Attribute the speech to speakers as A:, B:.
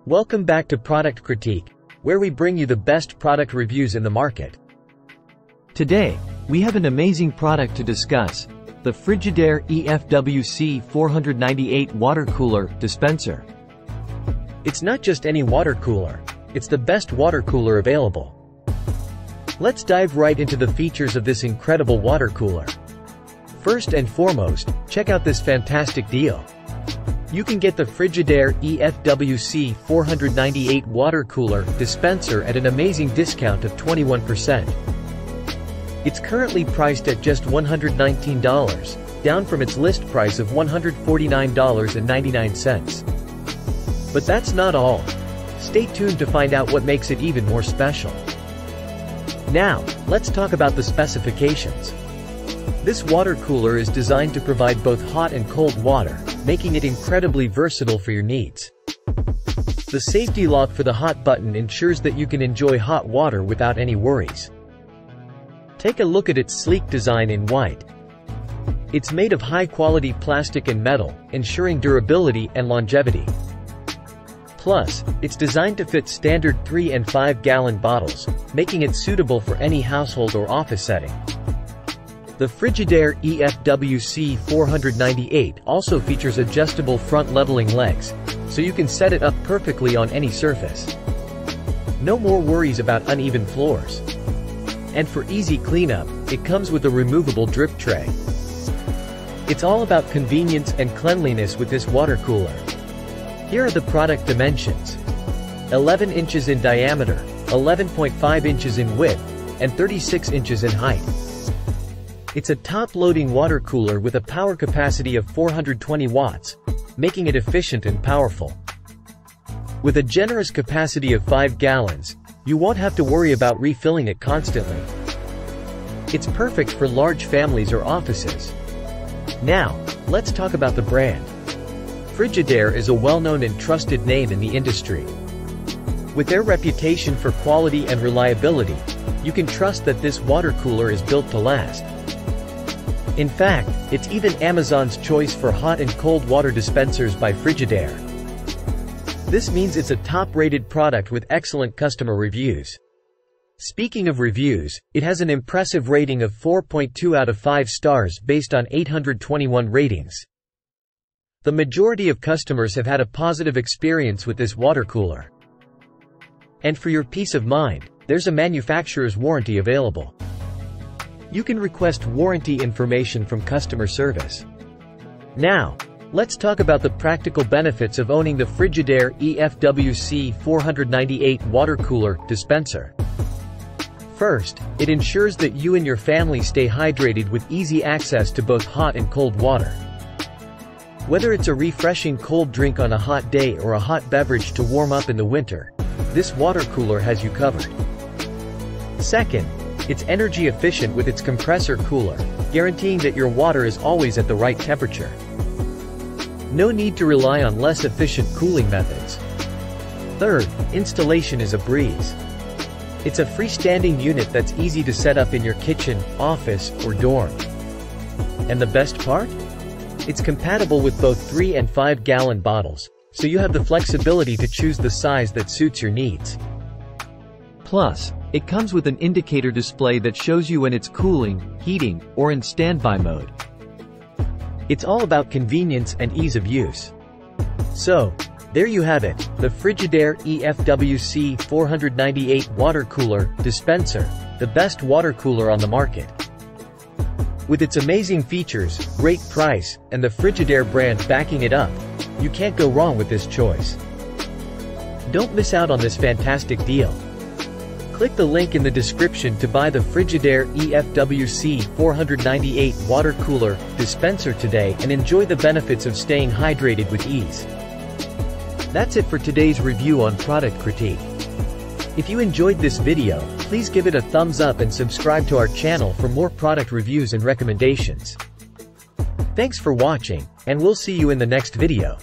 A: Welcome back to Product Critique, where we bring you the best product reviews in the market.
B: Today, we have an amazing product to discuss, the Frigidaire EFWC 498 Water Cooler Dispenser.
A: It's not just any water cooler, it's the best water cooler available. Let's dive right into the features of this incredible water cooler. First and foremost, check out this fantastic deal. You can get the Frigidaire EFWC 498 Water Cooler Dispenser at an amazing discount of 21%. It's currently priced at just $119, down from its list price of $149.99. But that's not all. Stay tuned to find out what makes it even more special. Now, let's talk about the specifications. This water cooler is designed to provide both hot and cold water, making it incredibly versatile for your needs. The safety lock for the hot button ensures that you can enjoy hot water without any worries. Take a look at its sleek design in white. It's made of high-quality plastic and metal, ensuring durability and longevity. Plus, it's designed to fit standard 3 and 5 gallon bottles, making it suitable for any household or office setting. The Frigidaire EFWC 498 also features adjustable front leveling legs, so you can set it up perfectly on any surface. No more worries about uneven floors. And for easy cleanup, it comes with a removable drip tray. It's all about convenience and cleanliness with this water cooler. Here are the product dimensions: 11 inches in diameter, 11.5 inches in width, and 36 inches in height. It's a top-loading water cooler with a power capacity of 420 watts, making it efficient and powerful. With a generous capacity of 5 gallons, you won't have to worry about refilling it constantly. It's perfect for large families or offices. Now, let's talk about the brand. Frigidaire is a well-known and trusted name in the industry. With their reputation for quality and reliability, you can trust that this water cooler is built to last. In fact, it's even Amazon's choice for hot and cold water dispensers by Frigidaire. This means it's a top-rated product with excellent customer reviews. Speaking of reviews, it has an impressive rating of 4.2 out of 5 stars based on 821 ratings. The majority of customers have had a positive experience with this water cooler. And for your peace of mind, there's a manufacturer's warranty available. You can request warranty information from customer service. Now, let's talk about the practical benefits of owning the Frigidaire EFWC 498 Water Cooler Dispenser. First, it ensures that you and your family stay hydrated with easy access to both hot and cold water. Whether it's a refreshing cold drink on a hot day or a hot beverage to warm up in the winter, this water cooler has you covered. Second, it's energy efficient with its compressor cooler, guaranteeing that your water is always at the right temperature. No need to rely on less efficient cooling methods. Third, installation is a breeze. It's a freestanding unit that's easy to set up in your kitchen, office, or dorm. And the best part? It's compatible with both 3 and 5 gallon bottles, so you have the flexibility to choose the size that suits your needs.
B: Plus, it comes with an indicator display that shows you when it's cooling, heating, or in standby mode.
A: It's all about convenience and ease of use. So, there you have it, the Frigidaire EFWC 498 Water Cooler Dispenser, the best water cooler on the market. With its amazing features, great price, and the Frigidaire brand backing it up, you can't go wrong with this choice. Don't miss out on this fantastic deal. Click the link in the description to buy the Frigidaire EFWC 498 Water Cooler Dispenser today and enjoy the benefits of staying hydrated with ease. That's it for today's review on Product Critique. If you enjoyed this video, please give it a thumbs up and subscribe to our channel for more product reviews and recommendations. Thanks for watching, and we'll see you in the next video.